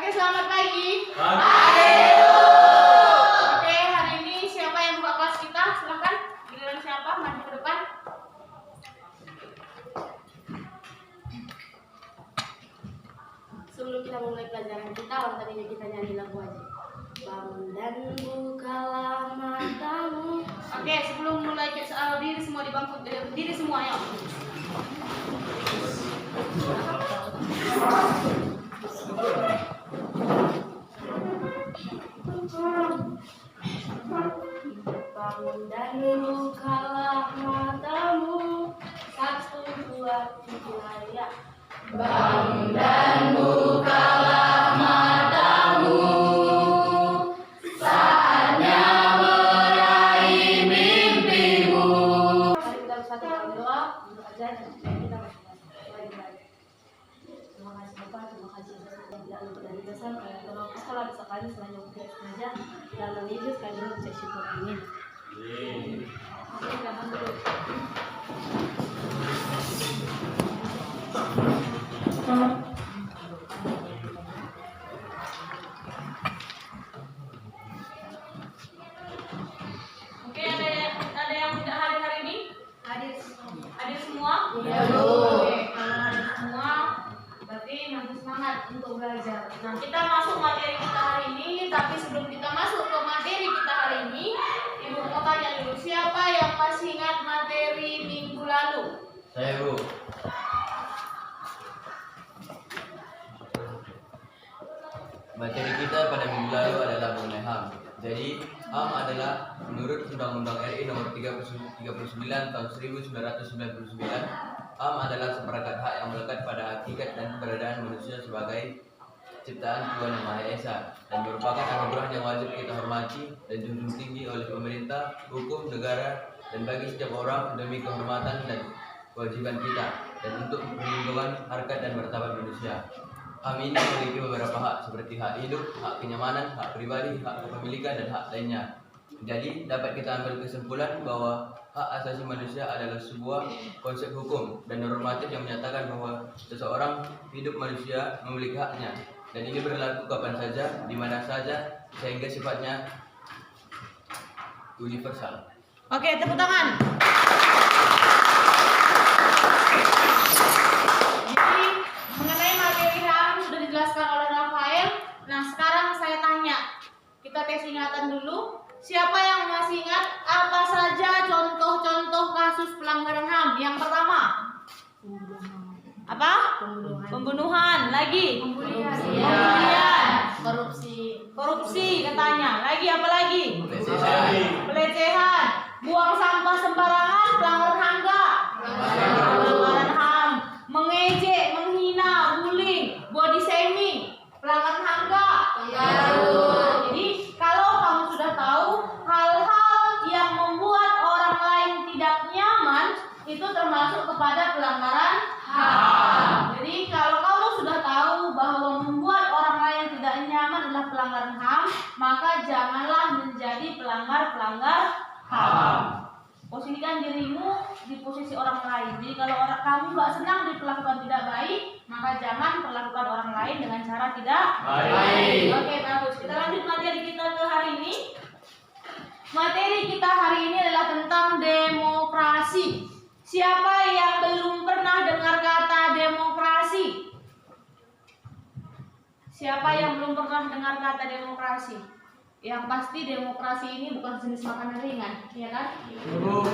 Oke, selamat pagi. Oke, hari ini siapa yang buka kelas kita? Silakan. Giliran siapa? Maju ke depan. Sebelum kita memulai pelajaran kita, tadinya kita nyanyi lagu aja. Bangun dan bukalah matamu. Oke, sebelum mulai diri semua di bangku, berdiri semua ya. Bangun dan bukalah matamu. 1, 2, 3 ya. Bangun dan bukalah matamu, saatnya meraih mimpimu. Mari kita bersatu dalam doa untuk ajar dan kita masing-masing. Terima kasih Bapak, terima kasih atas yang tidak luput dari dosa. Kalau sekolah bisa kali selanjutnya untuk sengaja dan Yesus kami dulu bisa syukur. Amin. Oke, jangan dulu. Oke, ada yang tidak hadir hari ini? Hadir. Hadir semua? Iya, Bu. Oke, kalau hadir semua berarti masih semangat untuk belajar. Nah, kita masuk materi kita hari ini, tapi sebelum kita masuk ke materi kita hari ini, Ibu mau tanya dulu, siapa yang masih ingat materi minggu lalu? Saya, Bu. Materi kita pada minggu lalu adalah mengenai HAM. Jadi, HAM adalah menurut Undang-Undang RI Nomor 39 Tahun 1999, HAM adalah seperangkat hak yang melekat pada hakikat dan keberadaan manusia sebagai ciptaan Tuhan Yang Maha Esa dan merupakan anugerah yang wajib kita hormati dan junjung tinggi oleh pemerintah, hukum, negara, dan bagi setiap orang demi kehormatan dan kewajiban kita dan untuk perlindungan harkat dan martabat manusia. HAM ini memiliki beberapa hak seperti hak hidup, hak kenyamanan, hak pribadi, hak kepemilikan, dan hak lainnya. Jadi dapat kita ambil kesimpulan bahwa hak asasi manusia adalah sebuah konsep hukum dan normatif yang menyatakan bahwa seseorang hidup manusia memiliki haknya dan ini berlaku kapan saja, di mana saja, sehingga sifatnya universal. Oke, tepuk tangan. Jadi, mengenai materi HAM sudah dijelaskan oleh Rafael. Nah, sekarang saya tanya, kita tes ingatan dulu. Siapa yang masih ingat apa saja contoh-contoh kasus pelanggaran HAM? Yang pertama, apa? Pembunuhan. Lagi? Pembulian. Korupsi katanya. Lagi apa lagi? Pelecehan. Buang sampah sembarangan, pelanggaran HAM enggak? Pelanggaran HAM. Mengejek, menghina, bullying, body shaming, pelanggaran HAM enggak? Jadi kalau kamu sudah tahu hal-hal yang membuat orang lain tidak nyaman, itu termasuk kepada pelanggaran HAM. Jadi kalau kamu sudah tahu bahwa membuat orang lain tidak nyaman adalah pelanggaran HAM, maka janganlah menjadi pelanggar HAM. Posisikan dirimu di posisi orang lain. Jadi kalau kamu nggak senang diperlakukan tidak baik, maka jangan perlakukan orang lain dengan cara tidak baik. Oke, bagus. Kita lanjut materi kita ke hari ini. Materi kita hari ini adalah tentang demokrasi. Siapa yang belum pernah dengar kata demokrasi? Siapa yang belum pernah dengar kata demokrasi? Yang pasti demokrasi ini bukan jenis makanan ringan, ya kan?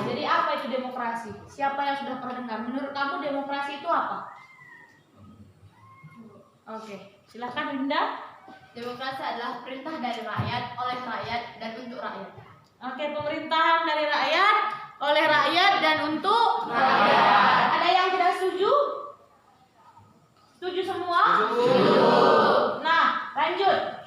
Jadi apa itu demokrasi? Siapa yang sudah pernah dengar? Menurut kamu demokrasi itu apa? Oke, silakan Linda. Demokrasi adalah perintah dari rakyat, oleh rakyat, dan untuk rakyat. Oke, pemerintahan dari rakyat, oleh rakyat, dan untuk rakyat. Ada yang tidak setuju? Setuju semua? Setuju. Nah, lanjut.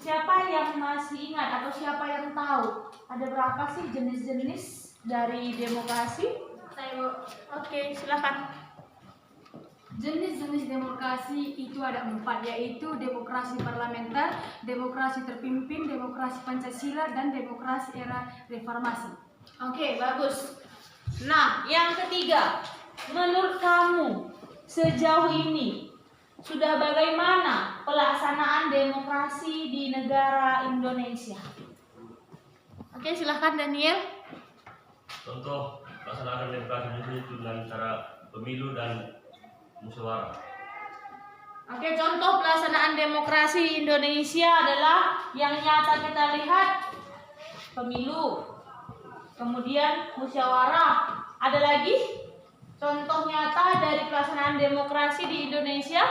Siapa yang masih ingat atau siapa yang tahu ada berapa sih jenis-jenis dari demokrasi? Saya Oke, silakan. Jenis-jenis demokrasi itu ada 4, yaitu demokrasi parlementer, demokrasi terpimpin, demokrasi Pancasila, dan demokrasi era reformasi. Oke, bagus. Nah, yang ketiga, menurut kamu sejauh ini sudah bagaimana pelaksanaan demokrasi di negara Indonesia? Oke, silahkan Daniel. Contoh pelaksanaan demokrasi itu dengan cara pemilu dan musyawarah. Oke, contoh pelaksanaan demokrasi Indonesia adalah yang nyata kita lihat pemilu, kemudian musyawarah. Ada lagi contoh nyata dari pelaksanaan demokrasi di Indonesia?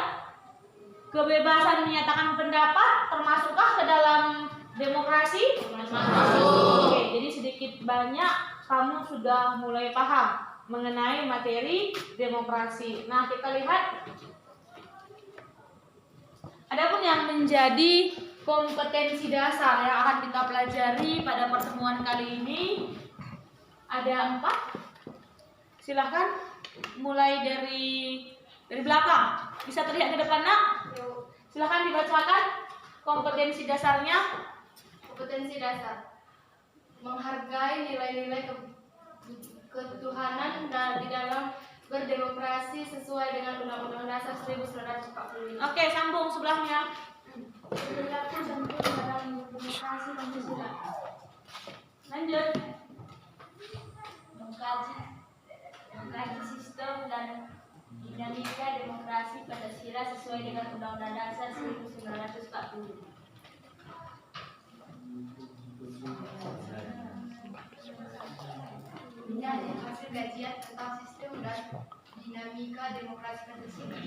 Kebebasan menyatakan pendapat termasukkah ke dalam demokrasi? Masuk. Oke, jadi sedikit banyak kamu sudah mulai paham mengenai materi demokrasi. Nah, kita lihat adapun yang menjadi kompetensi dasar yang akan kita pelajari pada pertemuan kali ini ada 4. Silahkan mulai dari belakang. Bisa terlihat ke depan, Nak? Silahkan dibacakan kompetensi dasarnya. Kompetensi dasar menghargai nilai-nilai ketuhanan dan di dalam berdemokrasi sesuai dengan Undang-Undang Dasar 1945. Oke, sambung sebelahnya. Perilaku santun dalam demokrasi Pancasila. Lanjut. Mengkaji sistem dan dinamika demokrasi Pancasila sesuai dengan Undang-Undang Dasar 1945. Dan hasil kajian tentang sistem dan dinamika demokrasi Pancasila.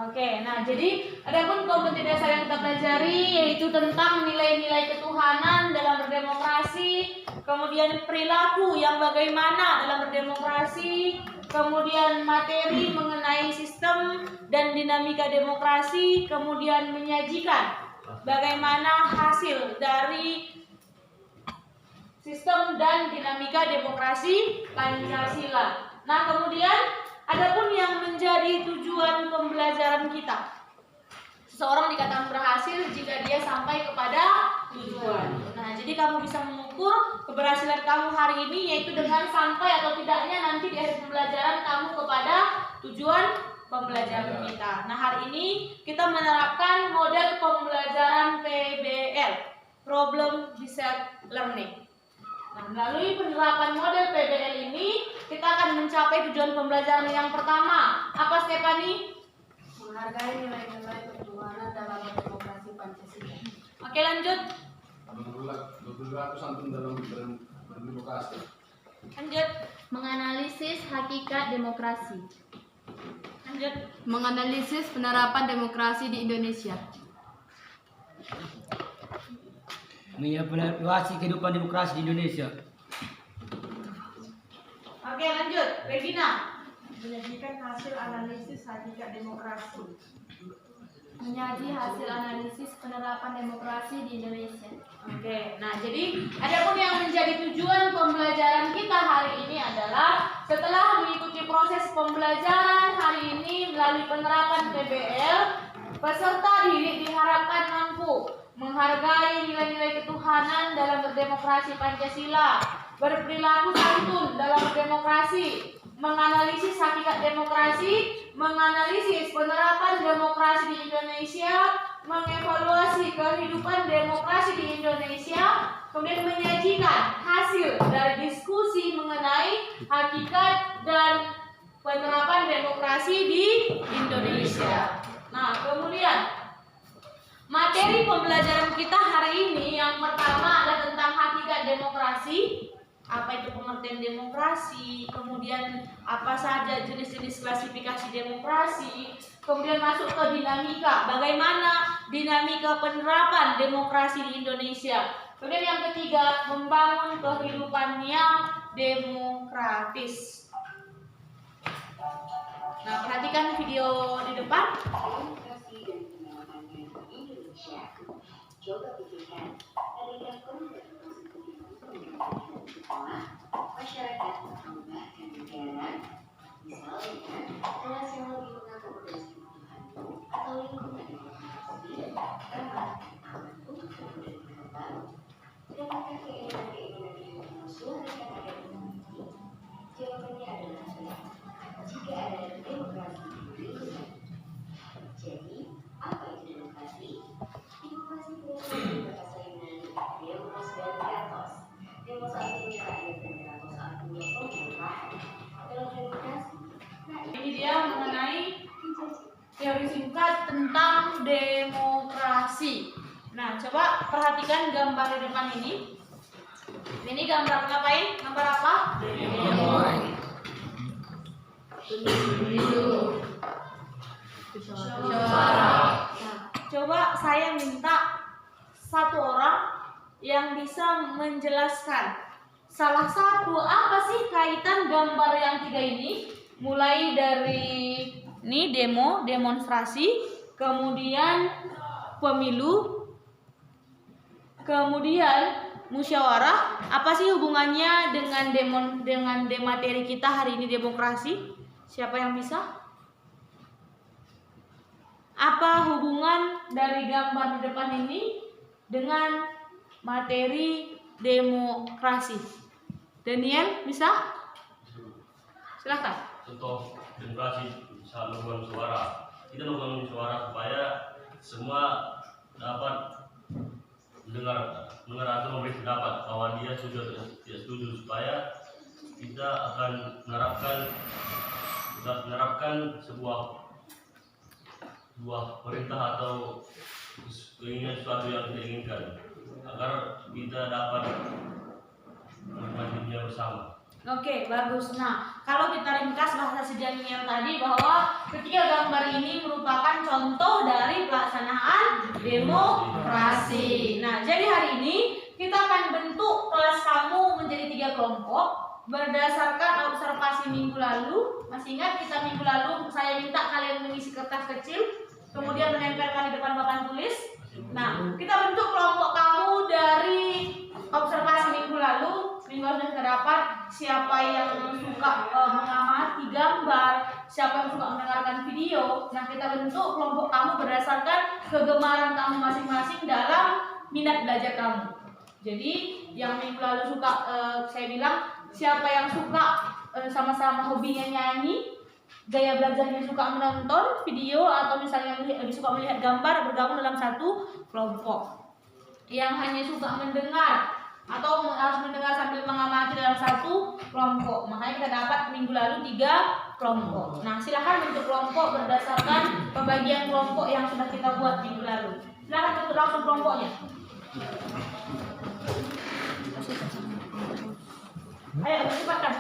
Oke, nah jadi adapun kompetensi dasar yang kita pelajari yaitu tentang nilai-nilai ketuhanan dalam berdemokrasi, kemudian perilaku yang bagaimana dalam berdemokrasi, kemudian materi mengenai sistem dan dinamika demokrasi, kemudian menyajikan bagaimana hasil dari sistem dan dinamika demokrasi Pancasila. Nah, kemudian adapun yang menjadi tujuan pembelajaran kita. Seseorang dikatakan berhasil jika dia sampai kepada tujuan. Nah, jadi kamu bisa mengukur keberhasilan kamu hari ini yaitu dengan sampai atau tidaknya nanti di akhir pembelajaran kamu kepada tujuan pembelajaran kita. Nah, hari ini kita menerapkan model pembelajaran PBL, Problem Based Learning. Nah, melalui penerapan model PBL ini, kita akan mencapai tujuan pembelajaran yang pertama. Apa, Stephanie? Menghargai nilai-nilai ketuhanan dalam demokrasi Pancasila. Oke, lanjut. Berperilaku santun dalam berdemokrasi. Lanjut. Menganalisis hakikat demokrasi. Lanjut. Menganalisis penerapan demokrasi di Indonesia. Mengevaluasi kehidupan demokrasi di Indonesia. Oke, lanjut. Regina. Menyajikan hasil analisis hakikat demokrasi. Menyaji hasil analisis penerapan demokrasi di Indonesia. Oke, nah jadi adapun yang menjadi tujuan pembelajaran kita hari ini adalah setelah mengikuti proses pembelajaran hari ini melalui penerapan PBL, peserta didik diharapkan mampu menghargai nilai-nilai ketuhanan dalam berdemokrasi Pancasila, berperilaku santun dalam berdemokrasi, menganalisis hakikat demokrasi, menganalisis penerapan demokrasi di Indonesia, mengevaluasi kehidupan demokrasi di Indonesia, kemudian menyajikan hasil dari diskusi mengenai hakikat dan penerapan demokrasi di Indonesia. Nah, kemudian materi pembelajaran kita hari ini yang pertama adalah tentang hakikat demokrasi. Apa itu pengertian demokrasi, kemudian apa saja jenis-jenis klasifikasi demokrasi, kemudian masuk ke dinamika, bagaimana dinamika penerapan demokrasi di Indonesia. Kemudian yang ketiga, membangun kehidupan yang demokratis. Nah, perhatikan video di depan. Demokrasi dan penerapannya di Indonesia. Coba pikirkan, adakah komunitas konstitusi utama masyarakat bahkan negara, misalnya relasi yang lebih mengaku berdasarkan kebutuhanmu atau lingkungan demokrasi, aman, untuk kemudian berkembang. Dapatkah keinginan itu mensuarakan ada demokrasi? Jawabannya adalah ya. Jika ada demokrasi di Indonesia, jadi Wakil Rakyat 340 kelurahan. Dalam demokrasi, Ini dia mengenai teori singkat tentang demokrasi. Nah, coba perhatikan gambar di depan ini. Ini gambar ngapain? Gambar apa? Musyawarah. Coba saya minta satu orang yang bisa menjelaskan salah satu apa sih kaitan gambar yang tiga ini, mulai dari ini demonstrasi, kemudian pemilu, kemudian musyawarah. Apa sih hubungannya dengan materi kita hari ini, demokrasi? Siapa yang bisa? Apa hubungan dari gambar di depan ini dengan materi demokrasi? Daniel bisa? Silakan. Contoh demokrasi bisa melakukan suara. Kita melakukan suara supaya semua dapat mendengar atau memberi pendapat bahwa dia sudah tidak setuju, supaya kita akan menerapkan sebuah perintah atau keinginan sesuatu yang kita inginkan agar kita dapat menikmatinya bersama. Oke, bagus. Nah, kalau kita ringkas bahasa Daniel tadi bahwa ketiga gambar ini merupakan contoh dari pelaksanaan demokrasi. Nah, jadi hari ini kita akan bentuk kelas kamu menjadi 3 kelompok berdasarkan observasi minggu lalu. Masih ingat kita minggu lalu saya minta kalian mengisi kertas kecil, kemudian menempelkan di depan papan tulis. Nah, kita bentuk kelompok kamu dari observasi minggu lalu. Minggu lalu sudah dapat siapa yang suka mengamati gambar, siapa yang suka mendengarkan video. Nah, kita bentuk kelompok kamu berdasarkan kegemaran kamu masing-masing dalam minat belajar kamu. Jadi yang minggu lalu suka, saya bilang siapa yang suka sama-sama hobinya nyanyi, gaya belajarnya suka menonton video, atau misalnya lebih suka melihat gambar, bergabung dalam satu kelompok. Yang hanya suka mendengar atau harus mendengar sambil mengamati dalam satu kelompok. Makanya kita dapat minggu lalu 3 kelompok. Nah, silahkan bentuk kelompok berdasarkan pembagian kelompok yang sudah kita buat minggu lalu. Silahkan bentuk langsung kelompoknya. Ayo, cepatkan.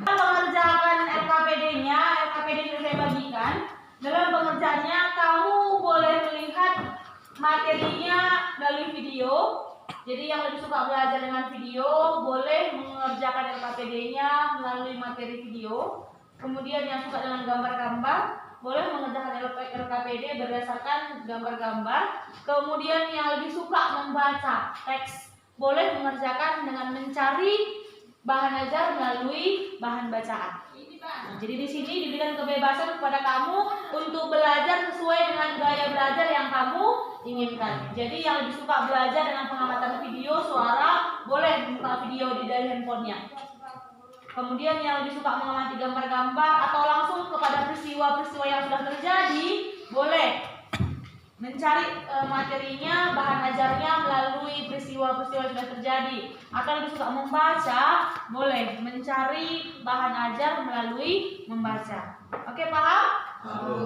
Mengerjakan LKPD-nya, LKPD yang saya bagikan. Dalam pengerjaannya kamu boleh melihat materinya melalui video. Jadi yang lebih suka belajar dengan video boleh mengerjakan LKPD-nya melalui materi video. Kemudian yang suka dengan gambar-gambar boleh mengerjakan LKPD berdasarkan gambar-gambar. Kemudian yang lebih suka membaca teks boleh mengerjakan dengan mencari bahan ajar melalui bahan bacaan. Nah, jadi di sini diberikan kebebasan kepada kamu untuk belajar sesuai dengan gaya belajar yang kamu inginkan. Jadi yang lebih suka belajar dengan pengamatan video, suara, boleh buka video dari handphonenya. Kemudian yang lebih suka mengamati gambar-gambar atau langsung kepada peristiwa-peristiwa yang sudah terjadi, boleh mencari materinya, bahan ajarnya melalui peristiwa-peristiwa yang sudah terjadi. Atau lebih suka membaca, boleh mencari bahan ajar melalui membaca. Oke, paham?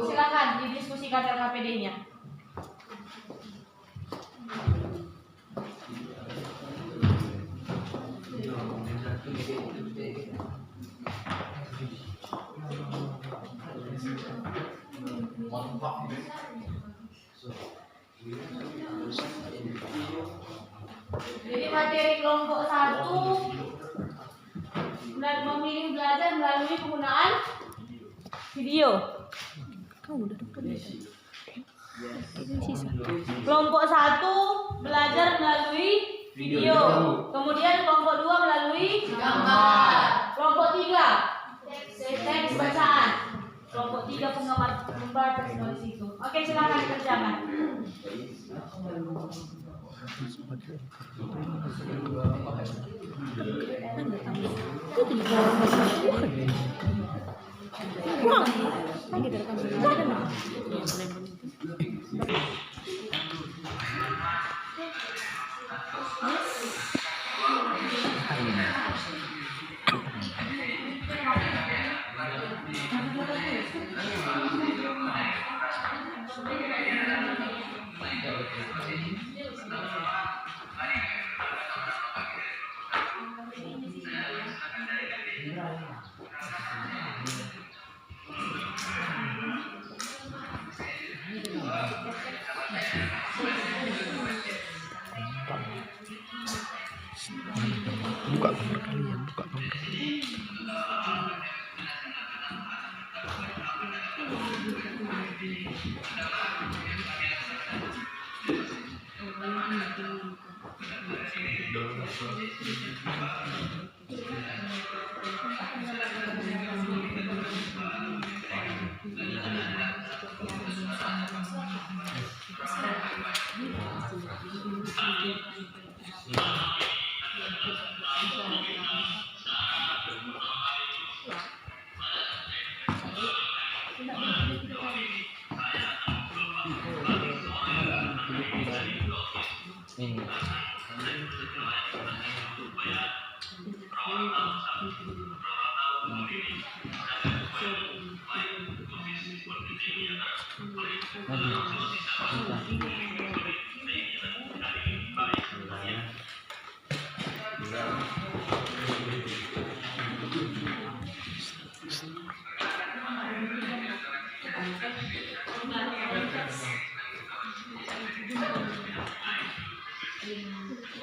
Silakan didiskusikan LKPD-nya. Jadi materi kelompok 1 memilih belajar melalui penggunaan video. Kelompok 1 belajar melalui video. Kemudian kelompok 2 melalui gambar. Kelompok 3 teks bacaan. Kelompok 3 penggemar membaca dari situ. Oke, silakan dikerjakan. Buka kamar kalian, buka kamar.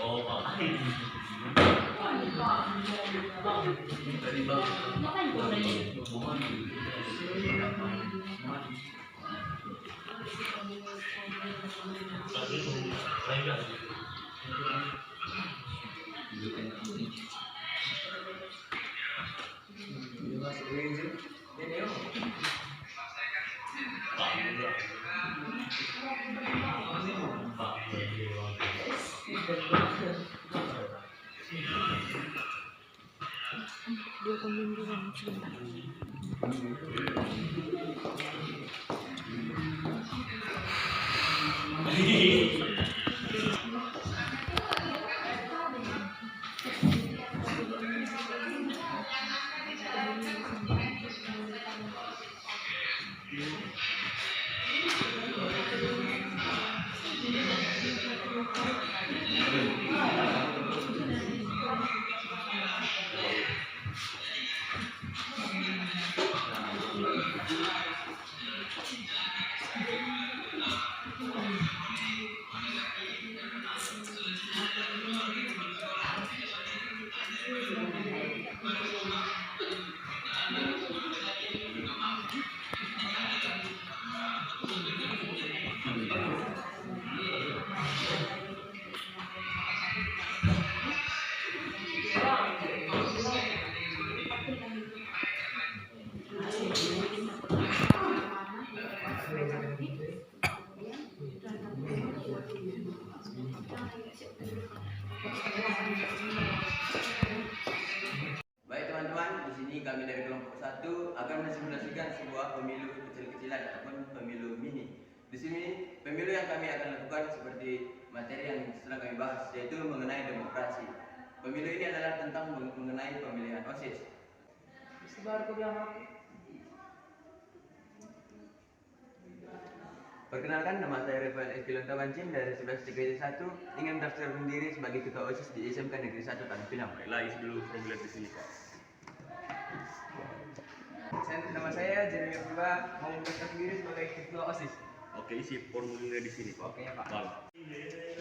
Oh, Pak. Baik teman-teman, di sini kami dari kelompok 1 akan mensimulasikan sebuah pemilu kecil-kecilan ataupun pemilu mini. Di sini pemilu yang kami akan lakukan seperti materi yang sedang kami bahas, yaitu mengenai demokrasi. Pemilu ini adalah tentang mengenai pemilihan OSIS. Perkenalkan, nama saya Rafael Esquilon Tabancin dari 11 TKJ 1, ingin mendaftarkan diri sebagai ketua OSIS di SMK Negeri 1 Tanjung Pinang. Baiklah, isi dulu formulir di sini, Pak. Nama saya Jeremy Purba, mau mendaftarkan diri sebagai ketua OSIS. Oke, isi formulirnya di sini, Pak. Oke ya Pak. Baik.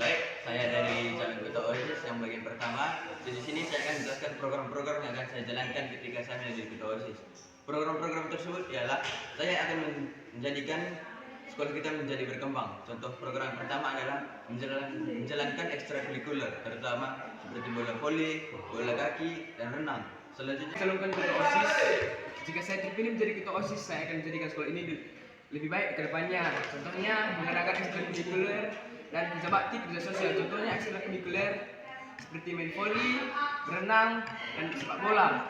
Baik, saya dari calon ketua OSIS yang bagian pertama. Di sini saya akan menjelaskan program-program yang akan saya jalankan ketika saya menjadi ketua OSIS. Program-program tersebut ialah saya akan menjadikan sekolah kita menjadi berkembang. Contoh program pertama adalah menjalankan ekstrakurikuler, terutama seperti bola voli, bola kaki, dan renang. Selanjutnya, Calonkan ketua OSIS. Jika saya terpilih menjadi ketua OSIS, saya akan menjadikan sekolah ini lebih baik ke depannya. Contohnya mengadakan ekstrakurikuler dan kerja bakti, kerja sosial. Contohnya ekstrakurikuler seperti main voli, berenang, dan sepak bola.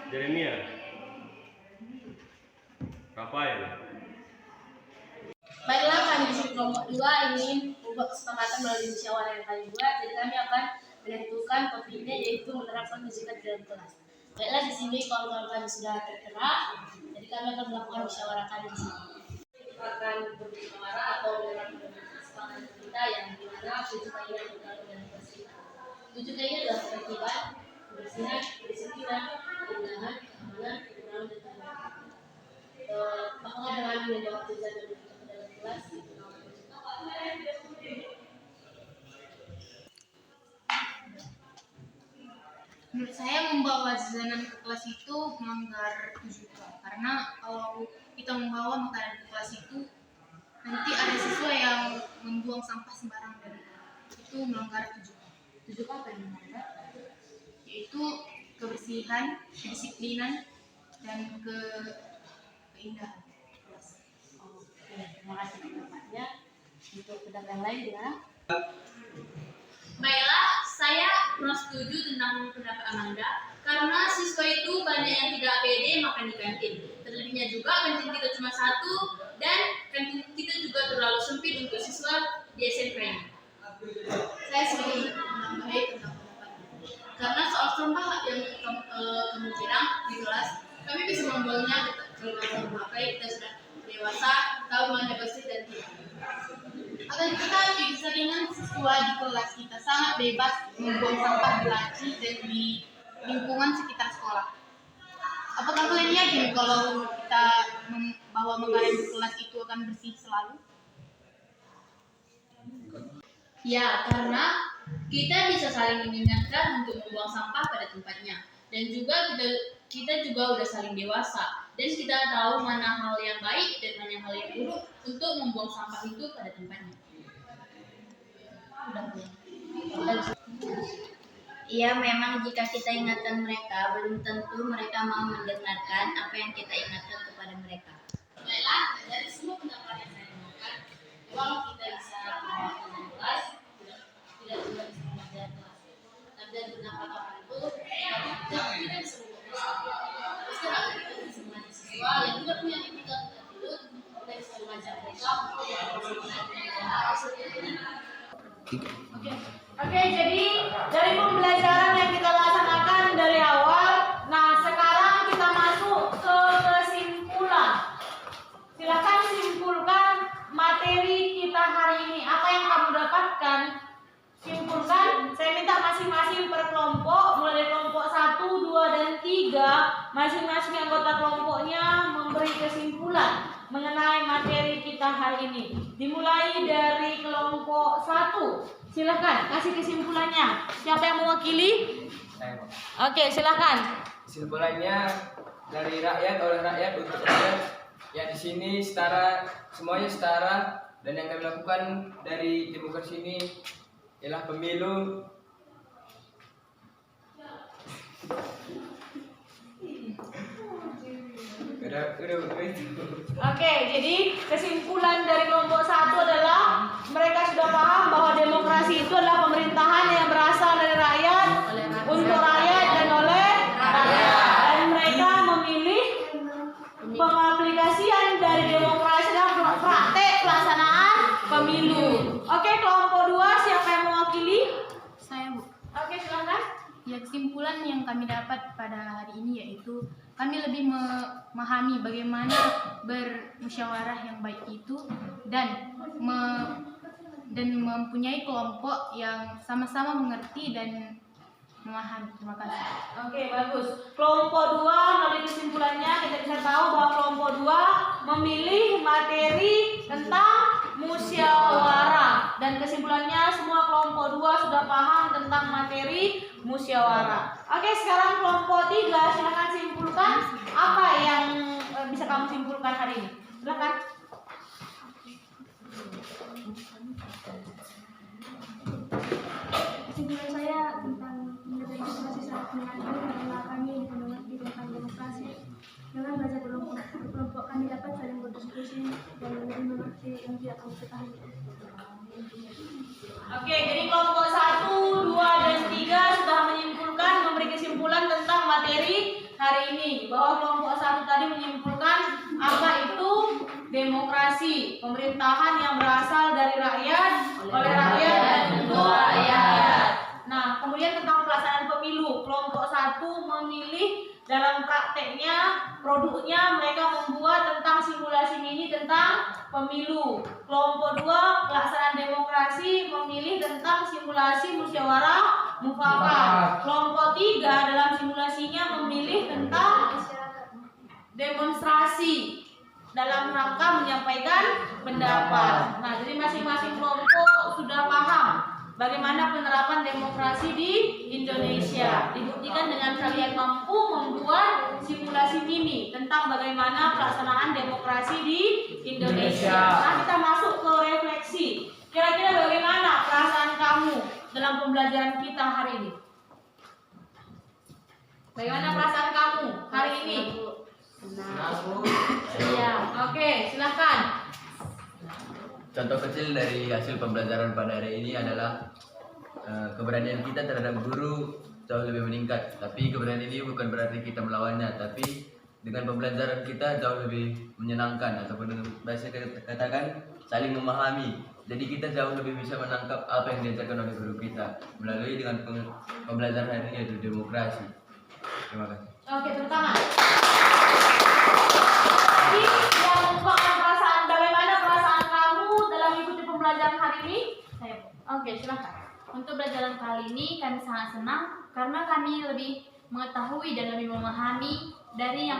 Jeremia, Rafael. Baiklah, kami di kelompok 2 ingin membuat kesepakatan melalui musyawarah yang kami buat. Jadi kami akan menentukan topiknya, yaitu menerapkan fisika di dalam kelas. Baiklah, di sini kawan-kawan kami sudah tertera. Jadi kami akan melakukan musyawarah kami di sini. Akan bermusyawarah atau menerapkan kesepakatan kita yang dimana 7 kaidah dalam fisika. 7 kaidah adalah ketertiban, kebersihan, kedisiplinan, keindahan, keamanan, ketenangan, dan keamanan. Apakah dengan menjawab tujuan dalam kelas? Menurut saya membawa jajanan ke kelas itu melanggar juga, karena kalau kita membawa makanan ke kelas itu nanti ada siswa yang membuang sampah sembarangan dari itu melanggar tujuh apa yang melanggar, yaitu kebersihan, kedisiplinan, dan keindahan kelas. Oke, terima kasih pendapatnya. Untuk pendapat yang lain gimana? Baiklah, saya kurang setuju tentang pendapat Amanda karena siswa itu banyak yang tidak pede makan di kantin. Terlebihnya juga kantin kita cuma satu dan kantin kita juga terlalu sempit untuk siswa di SMK ini. Saya setuju menambahi tentang pendapatnya, Karena soal sampah yang kamu bilang di kelas, kami bisa membuangnya ke sampah. Kita sudah dewasa, tahu mana bersih dan tidak. akan tetapi keseringan siswa di kelas kita sangat bebas membuang sampah di laci dan di lingkungan sekitar sekolah. Apakah kalian yakin kalau kita membawa makanan di kelas itu akan bersih selalu? Ya, karena kita bisa saling mengingatkan untuk membuang sampah pada tempatnya. Dan juga kita juga udah saling dewasa. Dan kita tahu mana hal yang baik dan mana hal yang buruk untuk membuang sampah itu pada tempatnya. Iya, memang jika kita ingatkan mereka, belum tentu mereka mau mendengarkan apa yang kita ingatkan kepada mereka. Baiklah, dari semua pendapat yang saya dengarkan, memang kita bisa membawakan di kelas, tidak juga bisa membawakan kelas. Tapi dari pendapat orang itu, kita tidak bisa membawakan kelas. Terus kenapa kita bisa mengajar siswa yang tidak punya etika attitude, kita bisa mengajar mereka untuk Oke, jadi dari pembelajaran yang kita laksanakan dari awal, nah sekarang kita masuk ke kesimpulan. Silakan simpulkan materi kita hari ini. Apa yang kamu dapatkan? Simpulkan. Saya minta masing-masing per kelompok, mulai dari kelompok 1, 2, dan 3, masing-masing anggota kelompoknya memberi kesimpulan mengenai materi kita hari ini. Dimulai dari kelompok 1. Silakan kasih kesimpulannya. Siapa yang mewakili? Saya. Oke, silakan. Kesimpulannya dari rakyat oleh rakyat untuk rakyat. Ya di sini setara, semuanya setara, dan yang kami lakukan dari demokrasi ini ialah pemilu. Oke, jadi kesimpulan dari kelompok 1 adalah mereka sudah paham bahwa demokrasi itu adalah pemerintahan yang berasal dari rakyat, untuk rakyat dan oleh rakyat. Dan mereka memilih pengaplikasian dari demokrasi dalam praktek pelaksanaan pemilu. Oke, kelompok 2 siapa yang mewakili? Saya, Bu. Oke, silakan. Ya, kesimpulan yang kami dapat pada hari ini yaitu kami lebih memahami bagaimana bermusyawarah yang baik itu dan mempunyai kelompok yang sama-sama mengerti dan memahami. Terima kasih. Oke, bagus. Kelompok 2 melalui kesimpulannya kita bisa tahu bahwa kelompok 2 memilih materi tentang musyawarah, dan kesimpulannya semua kelompok 2 sudah paham tentang materi musyawarah. Oke, sekarang kelompok 3 silakan simpulkan apa yang bisa kamu simpulkan hari ini. Silakan. Kesimpulan saya tentang demokrasi sangat mengatur karena kami mengerti tentang demokrasi. Dengan belajar kelompok kami dapat saling berdiskusi dan lebih mengerti yang tidak kami ketahui. Oke, jadi kelompok 1, 2, dan 3 sudah menyimpulkan, memberi kesimpulan tentang materi hari ini. rakyat, oleh rakyat, dan untuk rakyat. Nah, kemudian tentang pelaksanaan pemilu, kelompok 1 memilih dalam prakteknya, produknya mereka membuat tentang simulasi mini tentang pemilu. Kelompok 2 pelaksanaan demokrasi memilih tentang simulasi musyawarah mufakat. Kelompok 3 dalam simulasinya memilih tentang demonstrasi dalam rangka menyampaikan pendapat. Nah, jadi masing-masing kelompok sudah paham bagaimana penerapan demokrasi di Indonesia. Dibuktikan dengan kalian mampu membuat simulasi mini tentang bagaimana pelaksanaan demokrasi di Indonesia. Nah, kita masuk ke refleksi. Kira-kira bagaimana perasaan kamu dalam pembelajaran kita hari ini? Bagaimana perasaan kamu hari ini? Iya, oke, silahkan. Contoh kecil dari hasil pembelajaran pada hari ini adalah keberanian kita terhadap guru jauh lebih meningkat. Tapi keberanian ini bukan berarti kita melawannya, tapi dengan pembelajaran kita jauh lebih menyenangkan, ataupun biasa katakan saling memahami. Jadi kita jauh lebih bisa menangkap apa yang diajarkan oleh guru kita melalui dengan pembelajaran hari ini, yaitu demokrasi. Terima kasih. Oke, tepuk tangan. Jadi yang merupakan perasaan, bagaimana perasaan kamu dalam mengikuti pembelajaran hari ini? Oke, silahkan. Untuk pelajaran kali ini kami sangat senang karena kami lebih mengetahui dan lebih memahami dari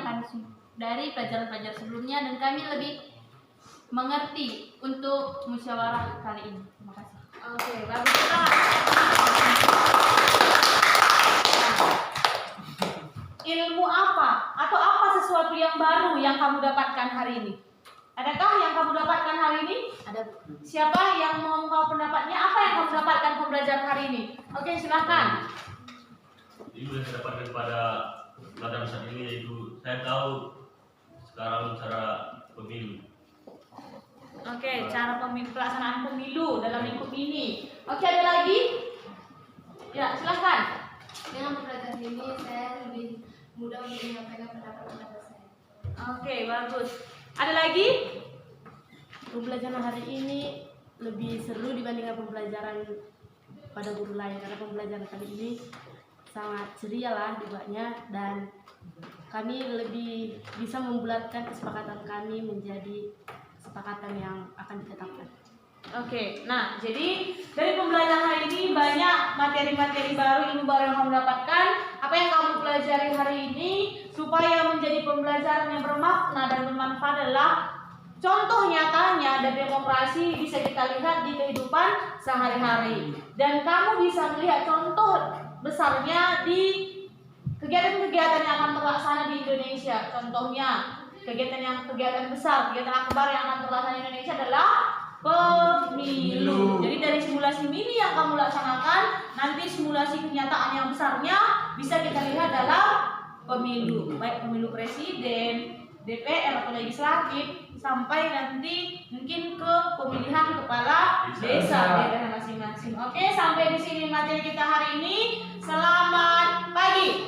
pelajaran-pelajaran sebelumnya, dan kami lebih mengerti untuk musyawarah kali ini. Terima kasih. Oke, bagus sekali. Ilmu apa atau apa sesuatu yang baru yang kamu dapatkan hari ini? Adakah yang kamu dapatkan hari ini? Ada. Siapa yang mau mengungkap pendapatnya? Apa yang kamu dapatkan pembelajaran hari ini? Oke, silakan. Ilmu yang saya dapatkan pada pelajaran saat ini yaitu saya tahu sekarang cara pemilu. Oke, cara pelaksanaan pemilu dalam lingkup ini. Oke, ada lagi? Ya, silakan. Dengan pembelajaran ini saya lebih mudah untuk menyampaikan pendapat saya. Oke, bagus. Ada lagi? Pembelajaran hari ini lebih seru dibandingkan pembelajaran pada guru lain, karena pembelajaran kali ini sangat ceria lah dibuatnya, dan kami lebih bisa membulatkan kesepakatan kami menjadi kesepakatan yang akan ditetapkan. Oke, nah jadi dari pembelajaran hari ini banyak materi-materi baru, ilmu baru yang kamu dapatkan. Apa yang kamu pelajari hari ini supaya menjadi pembelajaran yang bermakna dan bermanfaat adalah contoh nyatanya dari demokrasi bisa kita lihat di kehidupan sehari-hari. Dan kamu bisa melihat contoh besarnya di kegiatan-kegiatan yang akan terlaksana di Indonesia. Contohnya kegiatan besar, kegiatan akbar yang akan terlaksana di Indonesia adalah pemilu. Jadi dari simulasi mini yang kamu laksanakan, nanti simulasi kenyataan yang besarnya bisa kita lihat dalam pemilu, baik pemilu presiden, DPR atau legislatif, sampai nanti mungkin ke pemilihan kepala desa di daerah masing-masing. Oke, sampai di sini materi kita hari ini. Selamat pagi.